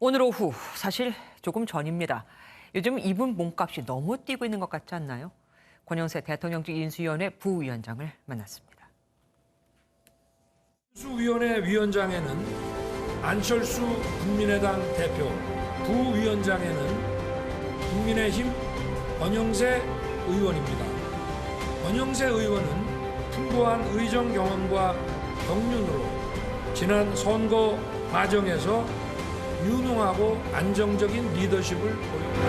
오늘 오후 사실 조금 전입니다. 요즘 이분 몸값이 너무 뛰고 있는 것 같지 않나요? 권영세 대통령직 인수위원회 부위원장을 만났습니다. 인수위원회 위원장에는 안철수 국민의당 대표, 부위원장에는 국민의힘 권영세 의원입니다. 권영세 의원은 풍부한 의정 경험과 경륜으로 지난 선거 과정에서 유능하고 안정적인 리더십을 보였습니다.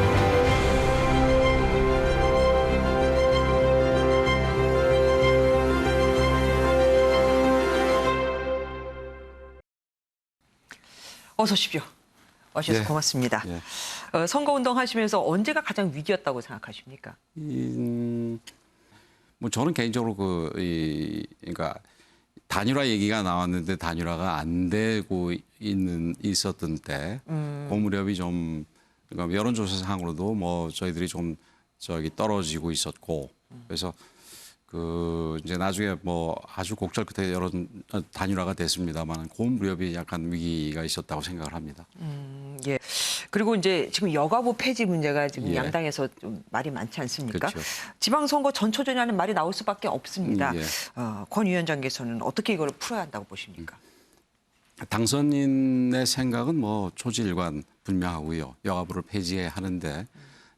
어서 오십시오. 와주셔서 고맙습니다. 선거운동 하시면서 언제가 가장 위기였다고 생각하십니까? 뭐 저는 개인적으로 그러니까 단일화 얘기가 나왔는데 단일화가 안 되고 있었던 때, 그 무렵이 좀 그러니까 여론조사상으로도 뭐 저희들이 좀 떨어지고 있었고, 그래서 이제 나중에 뭐 아주 곡절 끝에 단일화가 됐습니다만, 그 무렵이 약간 위기가 있었다고 생각을 합니다. 예. 그리고 이제 지금 여가부 폐지 문제가 지금 예. 양당에서 좀 말이 많지 않습니까? 그렇죠. 지방선거 전초전이라는 말이 나올 수밖에 없습니다. 예. 권 위원장께서는 어떻게 이걸 풀어야 한다고 보십니까? 당선인의 생각은 뭐 초지일관 분명하고요. 여가부를 폐지하는데,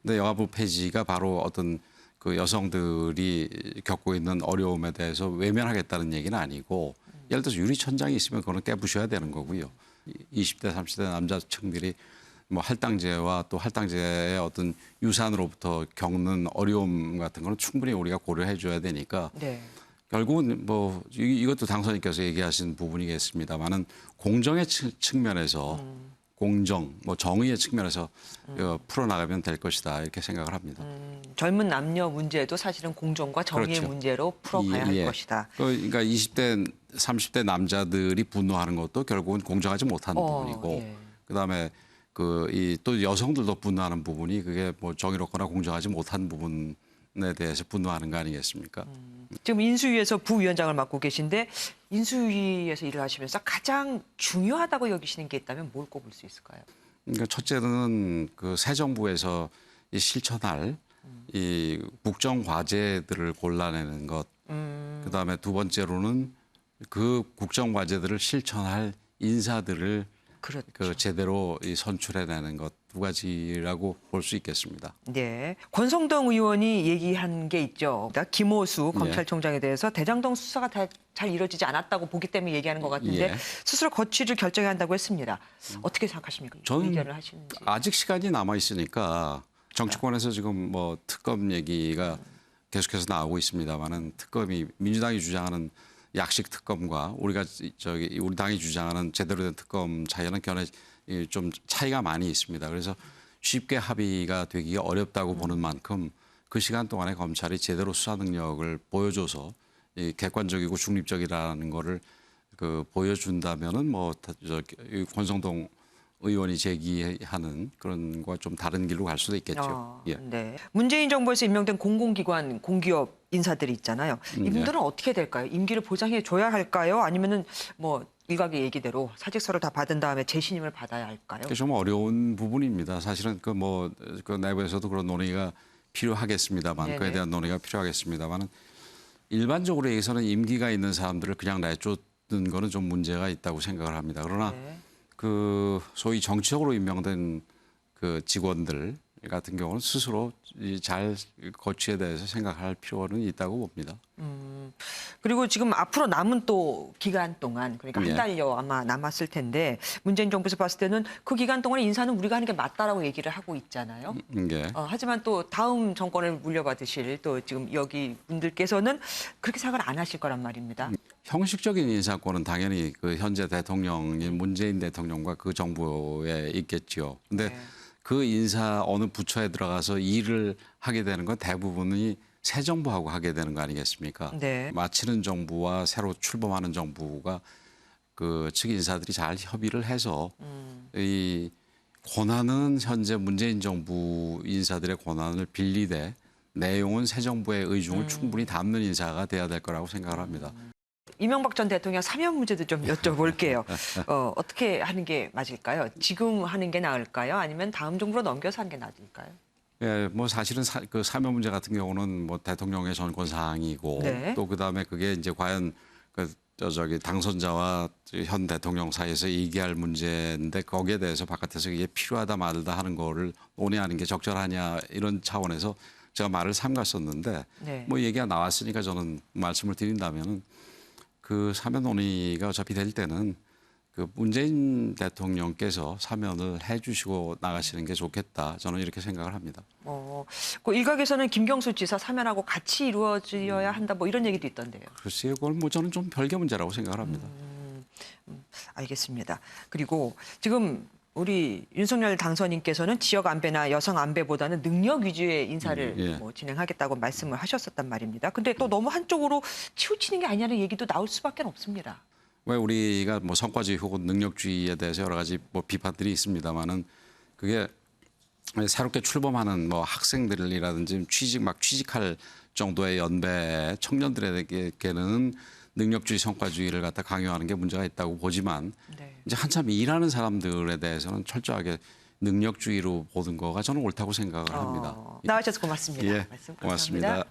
근데 여가부 폐지가 바로 어떤 그 여성들이 겪고 있는 어려움에 대해서 외면하겠다는 얘기는 아니고, 예를 들어서 유리천장이 있으면 그거는 깨부셔야 되는 거고요. 20대, 30대 남자층들이 뭐 할당제와 또 할당제의 어떤 유산으로부터 겪는 어려움 같은 거는 충분히 우리가 고려해 줘야 되니까, 네. 결국은 뭐 이것도 당선인께서 얘기하신 부분이겠습니다만은 공정의 측면에서 공정, 뭐 정의의 측면에서 풀어나가면 될 것이다 이렇게 생각을 합니다. 젊은 남녀 문제도 사실은 공정과 정의의 그렇죠. 문제로 풀어가야 할 예. 것이다. 그러니까 20대, 30대 남자들이 분노하는 것도 결국은 공정하지 못한 부분이고, 예. 그다음에 또 여성들도 분노하는 부분이 그게 뭐 정의롭거나 공정하지 못한 부분에 대해서 분노하는 거 아니겠습니까? 지금 인수위에서 부위원장을 맡고 계신데 인수위에서 일을 하시면서 가장 중요하다고 여기시는 게 있다면 뭘 꼽을 수 있을까요? 그러니까 첫째는 그 새 정부에서 실천할 이 국정 과제들을 골라내는 것. 그다음에 두 번째로는 그 국정 과제들을 실천할 인사들을 그렇죠. 제대로 선출해내는 것 두 가지라고 볼 수 있겠습니다. 네, 권성동 의원이 얘기한 게 있죠. 김호수 검찰총장에 대해서 대장동 수사가 잘 이루어지지 않았다고 보기 때문에 얘기하는 것 같은데 예. 스스로 거취를 결정해야 한다고 했습니다. 어떻게 생각하십니까? 저는 의견을 하시는지. 아직 시간이 남아 있으니까 정치권에서 지금 뭐 특검 얘기가 계속해서 나오고 있습니다만은 특검이 민주당이 주장하는 약식 특검과 우리 당이 주장하는 제대로 된 특검 차이는 견해 좀 차이가 많이 있습니다. 그래서 쉽게 합의가 되기가 어렵다고 보는 만큼 그 시간 동안에 검찰이 제대로 수사 능력을 보여줘서 객관적이고 중립적이라는 거를 보여준다면은 뭐 권성동 의원이 제기하는 그런 거와 좀 다른 길로 갈 수도 있겠죠. 예. 네. 문재인 정부에서 임명된 공공기관, 공기업 인사들이 있잖아요. 이분들은 어떻게 될까요? 임기를 보장해 줘야 할까요? 아니면은 뭐 일각의 얘기대로 사직서를 다 받은 다음에 재신임을 받아야 할까요? 그게 좀 어려운 부분입니다. 사실은 그 내부에서도 그런 논의가 필요하겠습니다만, 네네. 그에 대한 논의가 필요하겠습니다만은 일반적으로 얘기해서는 임기가 있는 사람들을 그냥 내쫓는 거는 좀 문제가 있다고 생각을 합니다. 그러나 네. 소위 정치적으로 임명된 그 직원들 같은 경우는 스스로 잘 거취에 대해서 생각할 필요는 있다고 봅니다. 그리고 지금 앞으로 남은 또 기간 동안 그러니까 예. 한 달여 아마 남았을 텐데 문재인 정부에서 봤을 때는 그 기간 동안에 인사는 우리가 하는 게 맞다라고 얘기를 하고 있잖아요. 예. 하지만 또 다음 정권을 물려받으실 또 지금 여기 분들께서는 그렇게 생각을 안 하실 거란 말입니다. 형식적인 인사권은 당연히 그 현재 대통령인 문재인 대통령과 그 정부에 있겠죠. 근데 네. 그 인사 어느 부처에 들어가서 일을 하게 되는 건 대부분이 새 정부하고 하게 되는 거 아니겠습니까? 네. 마치는 정부와 새로 출범하는 정부가 그 측 인사들이 잘 협의를 해서 이 권한은 현재 문재인 정부 인사들의 권한을 빌리되 내용은 새 정부의 의중을 충분히 담는 인사가 돼야 될 거라고 생각을 합니다. 이명박 전 대통령 사면 문제도 좀 여쭤볼게요. 어떻게 하는 게 맞을까요? 지금 하는 게 나을까요? 아니면 다음 정부로 넘겨서 하는 게 나을까요? 예, 뭐 사실은 그 사면 문제 같은 경우는 뭐 대통령의 전권 사항이고 네. 또 그다음에 그게 이제 과연 저기 당선자와 현 대통령 사이에서 얘기할 문제인데 거기에 대해서 바깥에서 이게 필요하다 말다 하는 거를 논의하는 게 적절하냐 이런 차원에서 제가 말을 삼갔었는데 네. 뭐 얘기가 나왔으니까 저는 말씀을 드린다면은 그 사면 논의가 어차피 될 때는 그 문재인 대통령께서 사면을 해주시고 나가시는 게 좋겠다. 저는 이렇게 생각을 합니다. 그 일각에서는 김경수 지사 사면하고 같이 이루어져야 한다 뭐 이런 얘기도 있던데요. 글쎄요, 그걸 뭐 저는 좀 별개 문제라고 생각을 합니다. 알겠습니다. 그리고 지금 우리 윤석열 당선인께서는 지역 안배나 여성 안배보다는 능력 위주의 인사를 예. 뭐 진행하겠다고 말씀을 하셨었단 말입니다. 근데 또 너무 한쪽으로 치우치는 게 아니냐는 얘기도 나올 수밖에 없습니다. 왜 우리가 뭐 성과주의 혹은 능력주의에 대해서 여러 가지 뭐 비판들이 있습니다만은 그게 새롭게 출범하는 뭐 학생들이라든지 취직할 정도의 연배 청년들에게는 능력주의 성과주의를 갖다 강요하는 게 문제가 있다고 보지만 네. 이제 한참 일하는 사람들에 대해서는 철저하게 능력주의로 보는 거가 저는 옳다고 생각을 합니다. 나와주셔서 고맙습니다. 예, 말씀 감사합니다. 고맙습니다.